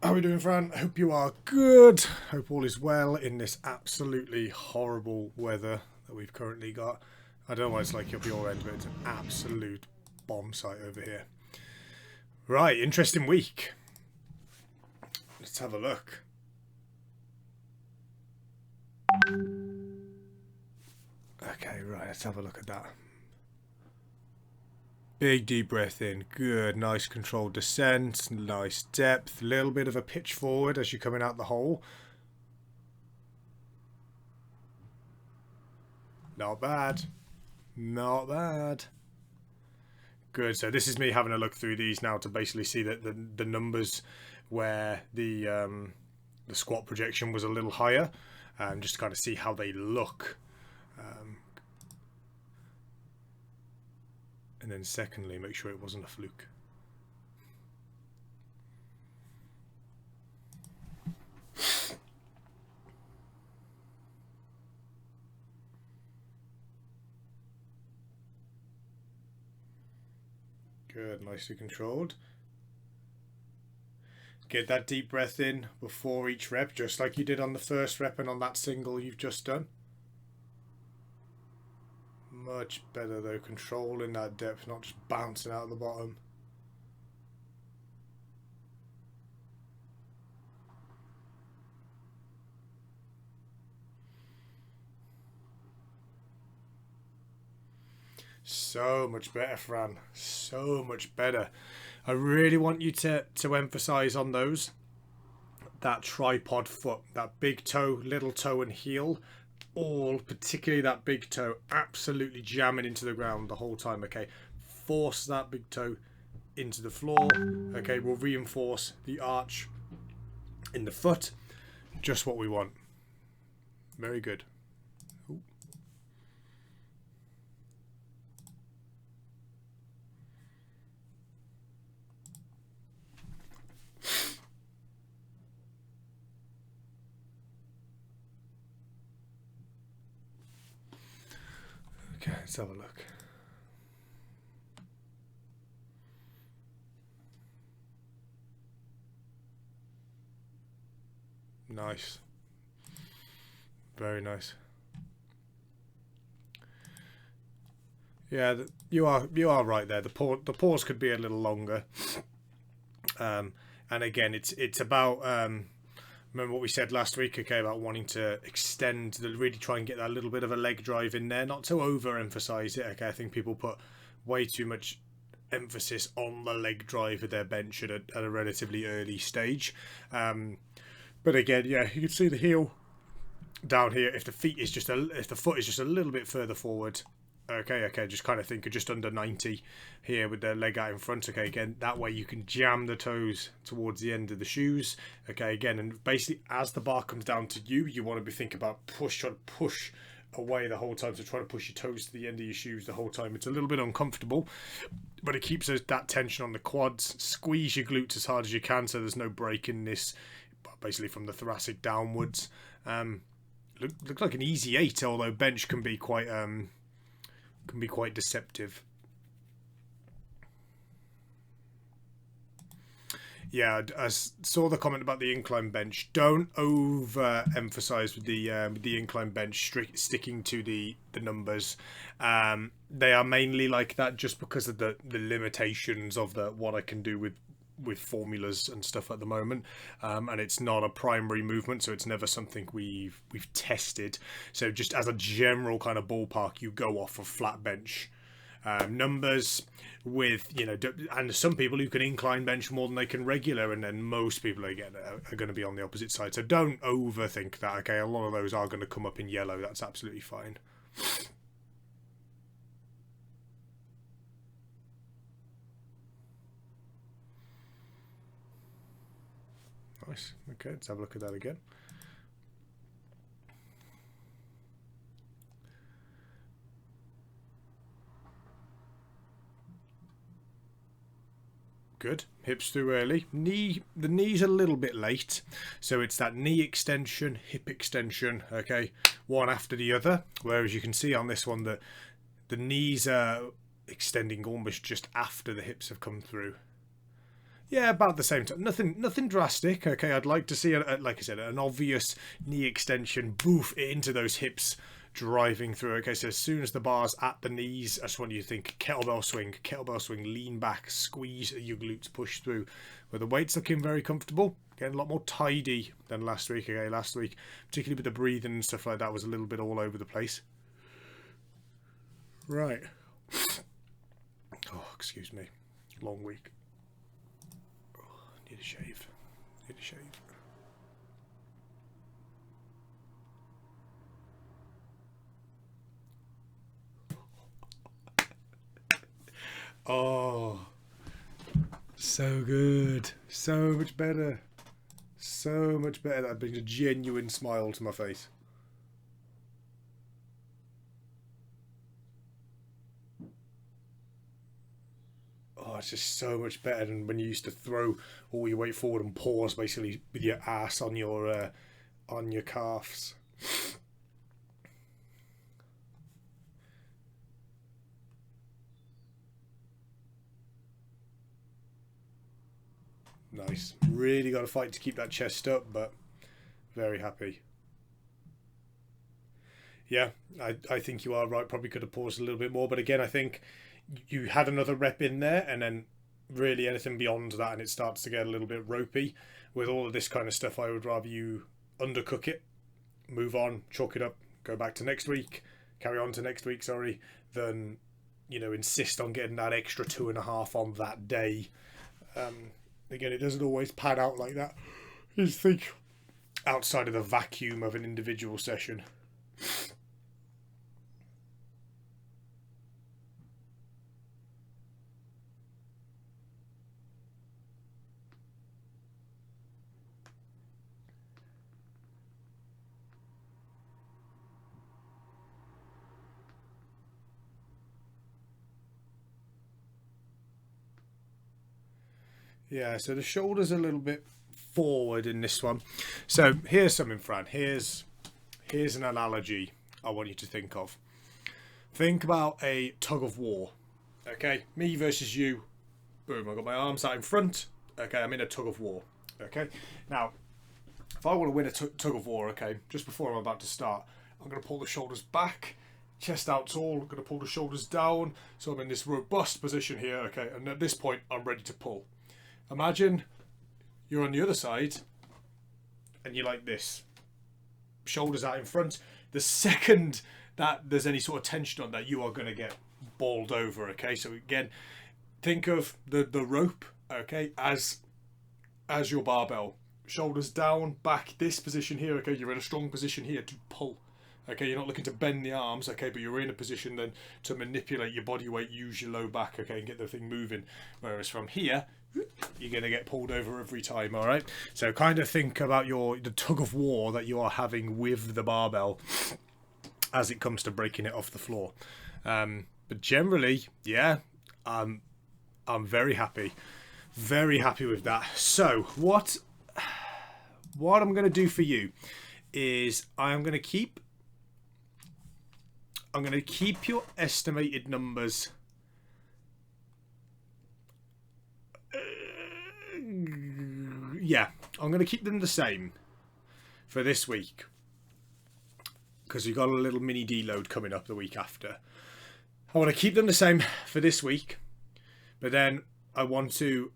How are we doing, Fran? Hope you are good. Hope all is well in this absolutely horrible weather that we've currently got. I don't know what it's like up your end, but it's an absolute bomb site over here. Right, interesting week. Let's have a look. Okay, right, let's have a look at that. Big deep breath in. Good, nice controlled descent, nice depth, little bit of a pitch forward as you're coming out the hole. Not bad. Not bad. Good, so this is me having a look through these now to basically see that the numbers where the squat projection was a little higher, just to kind of see how they look. And then secondly, make sure it wasn't a fluke. Good, nicely controlled. Get that deep breath in before each rep, just like you did on the first rep and on that single you've just done. Much better though, controlling that depth, not just bouncing out the bottom. So much better, Fran. So much better. I really want you to emphasize on those. That tripod foot, that big toe, little toe and heel, all, particularly that big toe, absolutely jamming into the ground the whole time. Okay, force that big toe into the floor. Okay, we'll reinforce the arch in the foot. Just what we want. Very good. Ooh. Okay, let's have a look. Nice. Very nice. Yeah, you are right there. The pause could be a little longer. And again, it's about remember what we said last week, okay, about wanting to extend, really try and get that little bit of a leg drive in there, not to overemphasize it. Okay, I think people put way too much emphasis on the leg drive of their bench at a relatively early stage. But again, yeah, you can see the heel down here. If the foot is just a little bit further forward. Okay, just kind of think of just under 90 here with the leg out in front. Okay, again, that way you can jam the toes towards the end of the shoes. Okay, again, and basically as the bar comes down to you, you want to be thinking about trying to push away the whole time. So try to push your toes to the end of your shoes the whole time. It's a little bit uncomfortable, but it keeps that tension on the quads. Squeeze your glutes as hard as you can so there's no break in this, basically from the thoracic downwards. Looks like an easy 8, although bench can be quite deceptive. Yeah, I saw the comment about the incline bench. Don't over-emphasize with the incline bench, sticking to the numbers. They are mainly like that just because of the limitations of what I can do with formulas and stuff at the moment, and it's not a primary movement, so it's never something we've tested. So just as a general kind of ballpark, you go off of flat bench numbers with, and some people who can incline bench more than they can regular, and then most people again are going to be on the opposite side. So don't overthink that. Okay, a lot of those are going to come up in yellow. That's absolutely fine. Nice. Okay, let's have a look at that again. Good. Hips through early. The knee's a little bit late. So it's that knee extension, hip extension, okay, one after the other. Whereas you can see on this one that the knees are extending almost just after the hips have come through. Yeah, about the same time. Nothing drastic. Okay, I'd like to see, like I said, an obvious knee extension, boof into those hips, driving through. Okay, so as soon as the bar's at the knees, I just want you to think kettlebell swing, lean back, squeeze your glutes, push through. Where the weight's looking very comfortable, getting a lot more tidy than last week. Okay, last week, particularly with the breathing and stuff like that, was a little bit all over the place. Right. Oh, excuse me. Long week. Need a shave. Need a shave. Oh, so good. So much better. So much better. That brings a genuine smile to my face. Oh, it's just so much better than when you used to throw all your weight forward and pause basically with your ass on your calves. Nice. Really got to fight to keep that chest up, but very happy. Yeah, I think you are right. Probably could have paused a little bit more, but again, I think you had another rep in there, and then really anything beyond that, and it starts to get a little bit ropey. With all of this kind of stuff, I would rather you undercook it, move on, chalk it up, go back to next week, carry on to next week, sorry, than, you know, insist on getting that extra 2.5 on that day. Again, it doesn't always pan out like that. Just think outside of the vacuum of an individual session. Yeah, so the shoulder's a little bit forward in this one. So here's something, Fran. Here's an analogy I want you to think of. Think about a tug of war. Okay, me versus you. Boom, I've got my arms out in front. Okay, I'm in a tug of war. Okay, now, if I want to win a tug of war, okay, just before I'm about to start, I'm going to pull the shoulders back, chest out tall, I'm going to pull the shoulders down, so I'm in this robust position here, okay, and at this point, I'm ready to pull. Imagine you're on the other side and you're like this, shoulders out in front. The second that there's any sort of tension on that, you are going to get balled over, okay? So again, think of the rope, okay, as your barbell. Shoulders down, back, this position here, okay? You're in a strong position here to pull. Okay, you're not looking to bend the arms, okay, but you're in a position then to manipulate your body weight, use your low back, okay, and get the thing moving. Whereas from here, you're going to get pulled over every time, all right? So kind of think about the tug of war that you are having with the barbell as it comes to breaking it off the floor. But generally, yeah, I'm very happy with that. So what I'm going to do for you is I'm going to keep your estimated numbers yeah, I'm going to keep them the same for this week because we've got a little mini deload coming up the week after. I want to keep them the same for this week, but then I want to,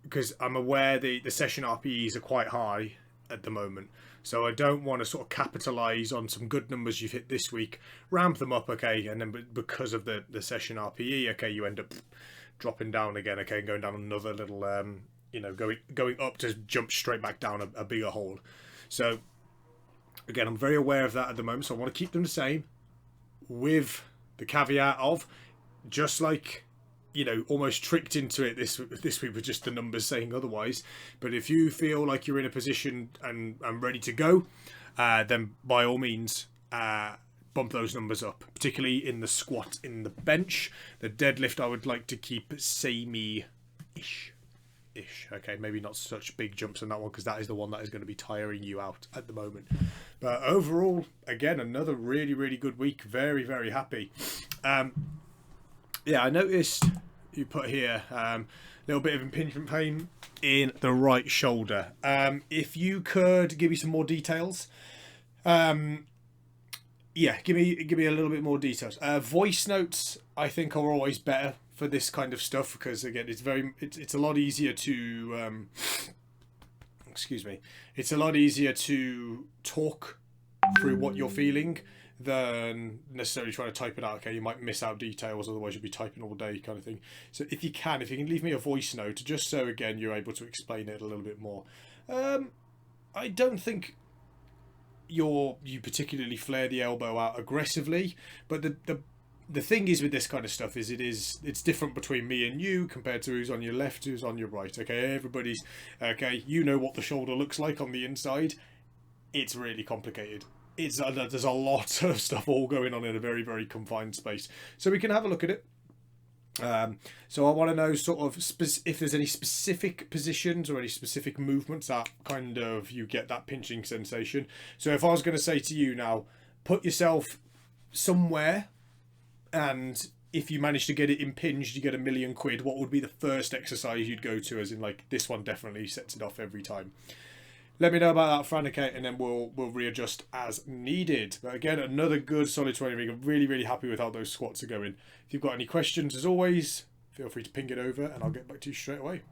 because I'm aware the session RPEs are quite high at the moment, so I don't want to sort of capitalise on some good numbers you've hit this week, ramp them up, okay, and then because of the session RPE, okay, you end up dropping down again, okay, and going down another little, you know, going up to jump straight back down a bigger hole. So again, I'm very aware of that at the moment, so I want to keep them the same, with the caveat of, just like, you know, almost tricked into it this week with just the numbers saying otherwise. But if you feel like you're in a position and ready to go, then by all means, bump those numbers up, particularly in the squat. In the bench, the deadlift, I would like to keep samey-ish. Okay, maybe not such big jumps on that one because that is the one that is going to be tiring you out at the moment. But overall, again, another really, really good week. Very, very happy. Yeah, I noticed you put here little bit of impingement pain in the right shoulder. If you could give me some more details. Yeah, give me a little bit more details. Voice notes, I think, are always better for this kind of stuff because again, it's a lot easier to excuse me. It's a lot easier to talk through what you're feeling than necessarily trying to type it out. Okay, you might miss out details, otherwise you'll be typing all day, kind of thing. So if you can leave me a voice note, just so again you're able to explain it a little bit more. I don't think you particularly flare the elbow out aggressively, but the thing is with this kind of stuff is it's different between me and you compared to who's on your left, who's on your right. Okay, everybody's okay. You know what the shoulder looks like on the inside. It's really complicated. There's a lot of stuff all going on in a very, very confined space. So we can have a look at it. So I want to know sort of if there's any specific positions or any specific movements that kind of you get that pinching sensation. So if I was going to say to you now, put yourself somewhere, and if you manage to get it impinged, you get £1,000,000. What would be the first exercise you'd go to? As in, like, this one definitely sets it off every time. Let me know about that, Fran, okay, and then we'll readjust as needed. But again, another good solid training week. I'm really, really happy with how those squats are going. If you've got any questions, as always, feel free to ping it over and I'll get back to you straight away.